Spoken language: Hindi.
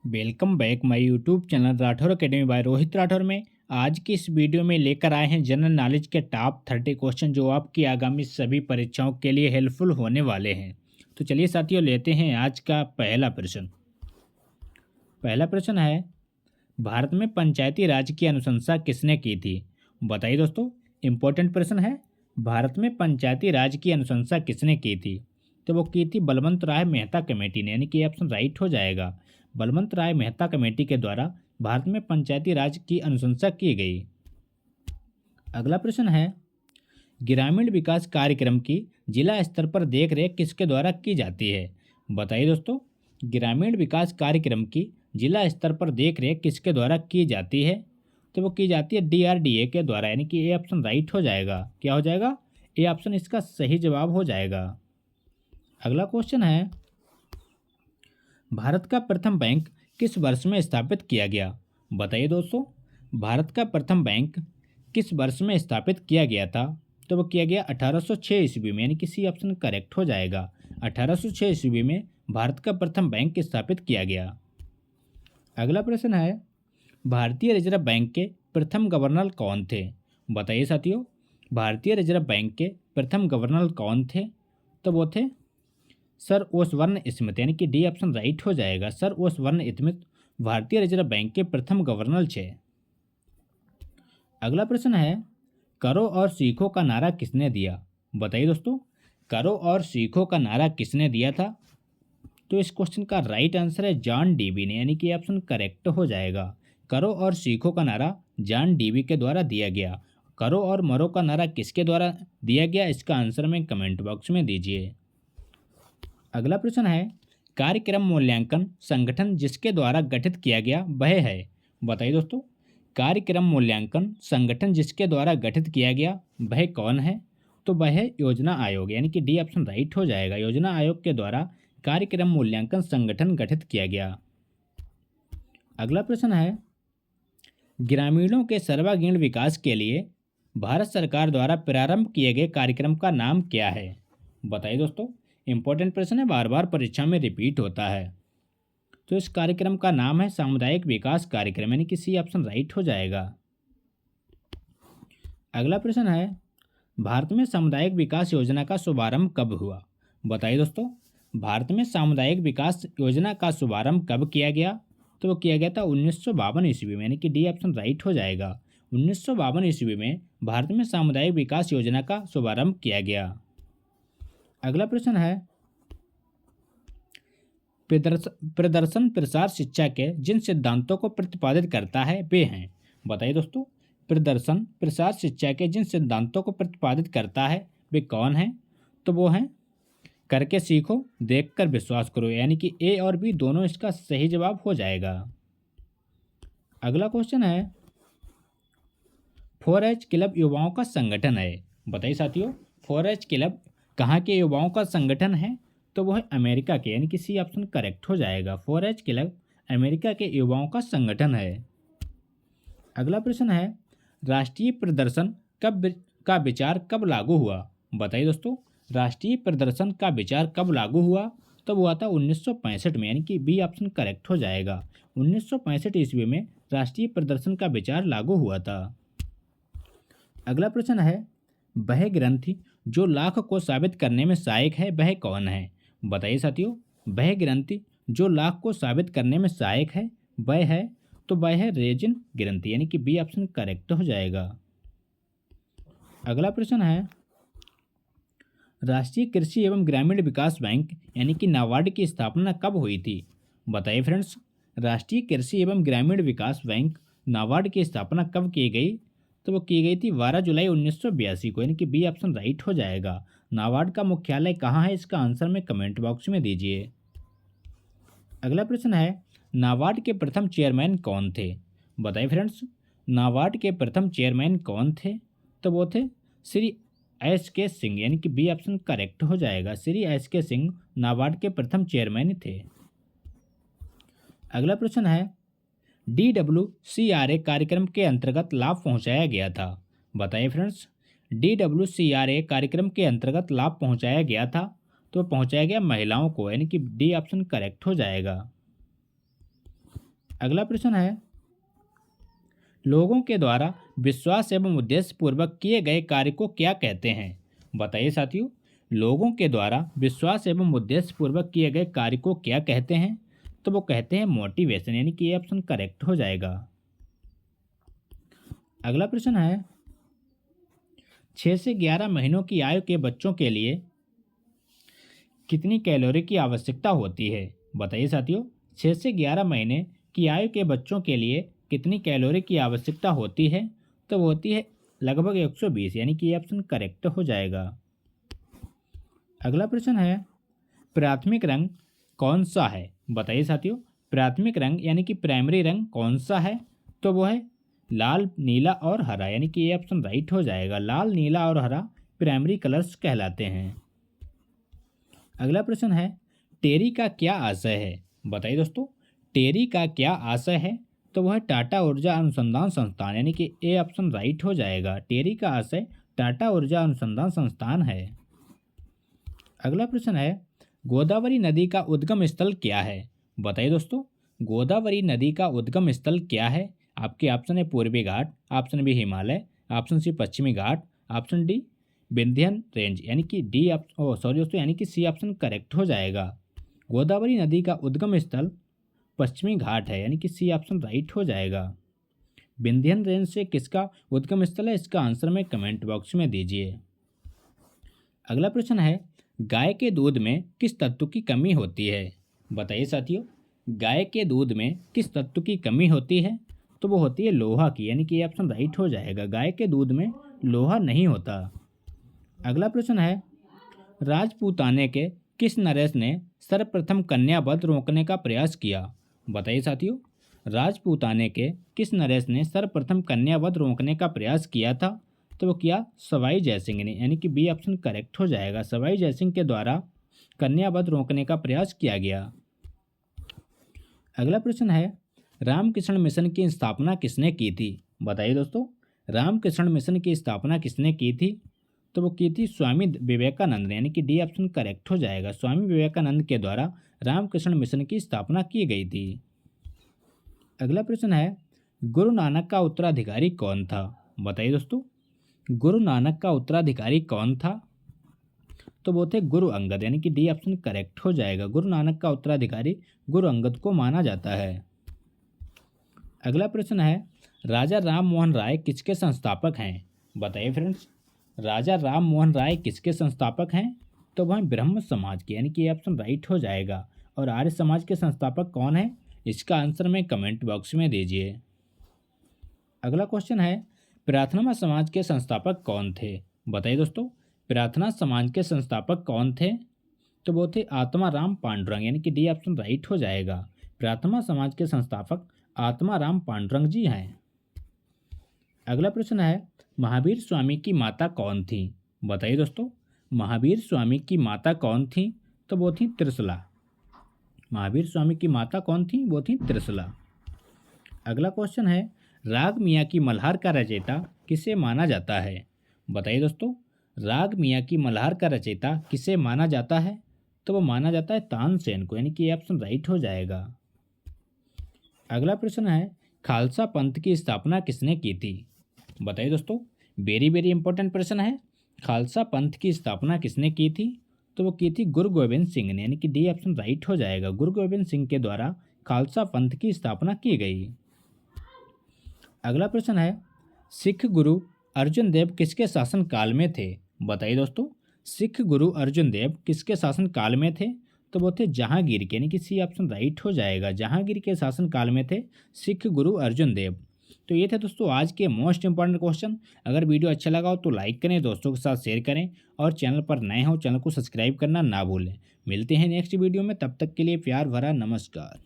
Welcome back my YouTube channel Rathore academy by Rohit Rathore में। आज की इस वीडियो में लेकर आए हैं जनरल नॉलेज के टॉप 30 क्वेश्चन जो आपकी आगामी सभी परीक्षाओं के लिए हेल्पफुल होने वाले हैं। तो चलिए साथियों, लेते हैं आज का पहला प्रश्न। पहला प्रश्न है, भारत में पंचायती राज की अनुशंसा किसने की थी? बताइए दोस्तों, इंपॉर्टेंट प्रश्न है। भारत में पंचायती राज की अनुशंसा किसने की थी? तो वो की थी बलवंत राय मेहता कमेटी ने, यानी कि ये ऑप्शन राइट हो जाएगा। बलवंत राय मेहता कमेटी के द्वारा भारत में पंचायती राज की अनुशंसा की गई। अगला प्रश्न है, ग्रामीण विकास कार्यक्रम की जिला स्तर पर देखरेख किसके द्वारा की जाती है? बताइए दोस्तों, ग्रामीण विकास कार्यक्रम की जिला स्तर पर देखरेख किसके द्वारा की जाती है? तो वो की जाती है डीआरडीए के द्वारा, यानी कि ये ऑप्शन राइट हो जाएगा। क्या हो जाएगा? ये ऑप्शन इसका सही जवाब हो जाएगा। अगला क्वेश्चन है, भारत का प्रथम बैंक किस वर्ष में स्थापित किया गया? बताइए दोस्तों, भारत का प्रथम बैंक किस वर्ष में स्थापित किया गया था? तो वो किया गया 1806 ईस्वी में, यानी कि सी ऑप्शन करेक्ट हो जाएगा। 1806 ईस्वी में भारत का प्रथम बैंक स्थापित किया गया। अगला प्रश्न है, भारतीय रिजर्व बैंक के प्रथम गवर्नर कौन थे? बताइए साथियों, भारतीय रिजर्व बैंक के प्रथम गवर्नर कौन थे? तो वो थे सर ओसबर्न स्मिथ, यानी कि डी ऑप्शन राइट हो जाएगा। सर ओसबर्न स्मिथ भारतीय रिजर्व बैंक के प्रथम गवर्नर थे। अगला प्रश्न है, करो और सीखो का नारा किसने दिया? बताइए दोस्तों, करो और सीखो का नारा किसने दिया था? तो इस क्वेश्चन का राइट आंसर है जॉन डीवी ने, यानी कि ऑप्शन करेक्ट हो जाएगा। करो और सीखो का नारा जॉन डीवी के द्वारा दिया गया। करो और मरो का नारा किसके द्वारा दिया गया, इसका आंसर में कमेंट बॉक्स में दीजिए। अगला प्रश्न है, कार्यक्रम मूल्यांकन संगठन जिसके द्वारा गठित किया गया वह है? बताइए दोस्तों, कार्यक्रम मूल्यांकन संगठन जिसके द्वारा गठित किया गया वह कौन है? तो वह है योजना आयोग, यानी कि डी ऑप्शन राइट हो जाएगा। योजना आयोग के द्वारा कार्यक्रम मूल्यांकन संगठन गठित किया गया। अगला प्रश्न है, ग्रामीणों के सर्वांगीण विकास के लिए भारत सरकार द्वारा प्रारंभ किए गए कार्यक्रम का नाम क्या है? बताइए दोस्तों, इंपॉर्टेंट प्रश्न है, बार बार परीक्षा में रिपीट होता है। तो इस कार्यक्रम का नाम है सामुदायिक विकास कार्यक्रम, यानी कि सी ऑप्शन राइट हो जाएगा। अगला प्रश्न है, भारत में सामुदायिक विकास योजना का शुभारंभ कब हुआ? बताइए दोस्तों, भारत में सामुदायिक विकास योजना का शुभारंभ कब किया गया? तो वो किया गया था 1952 ईस्वी में, यानी कि डी ऑप्शन राइट हो जाएगा। 1952 ईस्वी में भारत में सामुदायिक विकास योजना का शुभारंभ किया गया। अगला प्रश्न है, प्रदर्शन प्रसार शिक्षा के जिन सिद्धांतों को प्रतिपादित करता है वे हैं? बताइए दोस्तों, प्रदर्शन प्रसार शिक्षा के जिन सिद्धांतों को प्रतिपादित करता है वे कौन हैं? तो वो हैं करके सीखो, देखकर विश्वास करो, यानी कि ए और बी दोनों इसका सही जवाब हो जाएगा। अगला क्वेश्चन है, 4H क्लब युवाओं का संगठन है। बताइए साथियों, 4H क्लब कहाँ के युवाओं का संगठन है? तो वो है अमेरिका के, यानी कि सी ऑप्शन करेक्ट हो जाएगा। 4H क्लब अमेरिका के युवाओं का संगठन है। अगला प्रश्न है, राष्ट्रीय प्रदर्शन का विचार कब लागू हुआ? बताइए दोस्तों, राष्ट्रीय प्रदर्शन का विचार कब लागू हुआ? तो वो आता 1965 में, यानी कि बी ऑप्शन करेक्ट हो जाएगा। 1965 ईस्वी में राष्ट्रीय प्रदर्शन का विचार लागू हुआ था। अगला प्रश्न है, वह ग्रंथि जो लाख को साबित करने में सहायक है वह कौन है? बताइए साथियों, वह ग्रंथि जो लाख को साबित करने में सहायक है वह है, तो वह है रेजिन ग्रंथि, यानी कि बी ऑप्शन करेक्ट हो जाएगा। अगला प्रश्न है, राष्ट्रीय कृषि एवं ग्रामीण विकास बैंक यानी कि नाबार्ड की स्थापना कब हुई थी? बताइए फ्रेंड्स, राष्ट्रीय कृषि एवं ग्रामीण विकास बैंक नाबार्ड की स्थापना कब की गई? तो वो की गई थी 12 जुलाई 1982 को, यानी कि बी ऑप्शन राइट हो जाएगा। नाबार्ड का मुख्यालय कहाँ है, इसका आंसर में कमेंट बॉक्स में दीजिए। अगला प्रश्न है, नाबार्ड के प्रथम चेयरमैन कौन थे? बताइए फ्रेंड्स, नाबार्ड के प्रथम चेयरमैन कौन थे? तो वो थे श्री SK सिंह, यानी कि बी ऑप्शन करेक्ट हो जाएगा। श्री SK सिंह नाबार्ड के प्रथम चेयरमैन थे। अगला प्रश्न है, DWCRA कार्यक्रम के अंतर्गत लाभ पहुंचाया गया था। बताइए फ्रेंड्स, DWCRA कार्यक्रम के अंतर्गत लाभ पहुंचाया गया था, तो पहुंचाया गया महिलाओं को, यानी कि डी ऑप्शन करेक्ट हो जाएगा। अगला प्रश्न है, लोगों के द्वारा विश्वास एवं उद्देश्य पूर्वक किए गए कार्य को क्या कहते हैं? बताइए साथियों, लोगों के द्वारा विश्वास एवं उद्देश्य पूर्वक किए गए कार्य को क्या कहते हैं? तो वो कहते हैं मोटिवेशन, यानी कि ये ऑप्शन करेक्ट हो जाएगा। अगला प्रश्न है, 6 से 11 महीनों की आयु के बच्चों के लिए कितनी कैलोरी की आवश्यकता होती है? बताइए साथियों, 6 से 11 महीने की आयु के बच्चों के लिए कितनी कैलोरी की आवश्यकता होती है? तो वो होती है लगभग 120, यानी कि ये ऑप्शन करेक्ट हो जाएगा। अगला प्रश्न है, प्राथमिक रंग कौन सा है? बताइए साथियों, प्राथमिक रंग यानी कि प्राइमरी रंग कौन सा है? तो वो है लाल, नीला और हरा, यानी कि ये ऑप्शन राइट हो जाएगा। लाल, नीला और हरा प्राइमरी कलर्स कहलाते हैं। अगला प्रश्न है, टेरी का क्या आशय है? बताइए दोस्तों, टेरी का क्या आशय है? तो वह टाटा ऊर्जा अनुसंधान संस्थान, यानी कि ए ऑप्शन राइट हो जाएगा। टेरी का आशय टाटा ऊर्जा अनुसंधान संस्थान है। अगला प्रश्न है, गोदावरी नदी का उद्गम स्थल क्या है? बताइए दोस्तों, गोदावरी नदी का उद्गम स्थल क्या है? आपके ऑप्शन है पूर्वी घाट, option B Himalaya, option C पश्चिमी घाट, ऑप्शन डी विंध्यन रेंज, यानी कि डी सॉरी दोस्तों, यानी कि सी ऑप्शन करेक्ट हो जाएगा। गोदावरी नदी का उद्गम स्थल पश्चिमी घाट है, यानी कि सी ऑप्शन राइट हो जाएगा। विंध्यन रेंज से किसका उद्गम स्थल है? इसका आंसर में कमेंट बॉक्स में दीजिए। अगला प्रश्न है, गाय के दूध में किस तत्व की कमी होती है? बताइए साथियों, गाय के दूध में किस तत्व की कमी होती है? तो वो होती है लोहा की, यानी कि ये ऑप्शन राइट हो जाएगा। गाय के दूध में लोहा नहीं होता। अगला प्रश्न है, राजपूताने के किस नरेश ने सर्वप्रथम कन्यावध रोकने का प्रयास किया? बताइए साथियों, राजपूताने के किस नरेश ने सर्वप्रथम कन्यावध रोकने का प्रयास किया था? तो वो किया सवाई जयसिंह ने, यानी कि बी ऑप्शन करेक्ट हो जाएगा। सवाई जयसिंह के द्वारा कन्यावध रोकने का प्रयास किया गया। अगला प्रश्न है, रामकृष्ण मिशन की स्थापना किसने की थी? बताइए दोस्तों, रामकृष्ण मिशन की स्थापना किसने की थी? तो वो की थी स्वामी विवेकानंद ने, यानी कि डी ऑप्शन करेक्ट हो जाएगा। स्वामी विवेकानंद के द्वारा रामकृष्ण मिशन की स्थापना की गई थी। अगला प्रश्न है, गुरु नानक का उत्तराधिकारी कौन था? बताइए दोस्तों, गुरु नानक का उत्तराधिकारी कौन था? तो वो थे गुरु अंगद, यानी कि डी ऑप्शन करेक्ट हो जाएगा। गुरु नानक का उत्तराधिकारी गुरु अंगद को माना जाता है। अगला प्रश्न है, राजा राम मोहन राय किसके संस्थापक हैं? बताइए फ्रेंड्स, राजा राम मोहन राय किसके संस्थापक हैं? तो वह ब्रह्म समाज के, यानी कि ये ऑप्शन राइट हो जाएगा। और आर्य समाज के संस्थापक कौन है? इसका आंसर में कमेंट बॉक्स में दीजिए। अगला क्वेश्चन है, प्रार्थना समाज के संस्थापक कौन थे? बताइए दोस्तों, प्रार्थना समाज के संस्थापक कौन थे? तो वो थे आत्माराम पांडुरंग, यानी कि डी ऑप्शन राइट हो जाएगा। प्रार्थना समाज के संस्थापक आत्माराम पांडुरंग जी हैं। अगला प्रश्न है, महावीर स्वामी की माता कौन थी? बताइए दोस्तों, महावीर स्वामी की माता कौन थी? तो वो थी त्रिशला। महावीर स्वामी की माता कौन थी? वो थी त्रिशला। अगला क्वेश्चन है, राग मियाँ की मल्हार का रचयिता किसे माना जाता है? बताइए दोस्तों, राग मियाँ की मल्हार का रचयिता किसे माना जाता है? तो वो माना जाता है तानसेन को, यानी कि ये ऑप्शन राइट हो जाएगा। अगला प्रश्न है, खालसा पंथ की स्थापना किसने की थी? बताइए दोस्तों, वेरी वेरी इंपॉर्टेंट प्रश्न है। खालसा पंथ की स्थापना किसने की थी? तो वो की थी गुरु गोविंद सिंह ने, यानी कि डी ऑप्शन राइट हो जाएगा। गुरु गोविंद सिंह के द्वारा खालसा पंथ की स्थापना की गई। अगला प्रश्न है, सिख गुरु अर्जुन देव किसके शासन काल में थे? बताइए दोस्तों, सिख गुरु अर्जुन देव किसके शासन काल में थे? तो वो थे जहांगीर के, यानी कि सी ऑप्शन राइट हो जाएगा। जहांगीर के शासन काल में थे सिख गुरु अर्जुन देव। तो ये थे दोस्तों आज के मोस्ट इंपॉर्टेंट क्वेश्चन। अगर वीडियो अच्छा लगा हो तो लाइक करें, दोस्तों के साथ शेयर करें और चैनल पर नए हो चैनल को सब्सक्राइब करना ना भूलें। मिलते हैं नेक्स्ट वीडियो में, तब तक के लिए प्यार भरा नमस्कार।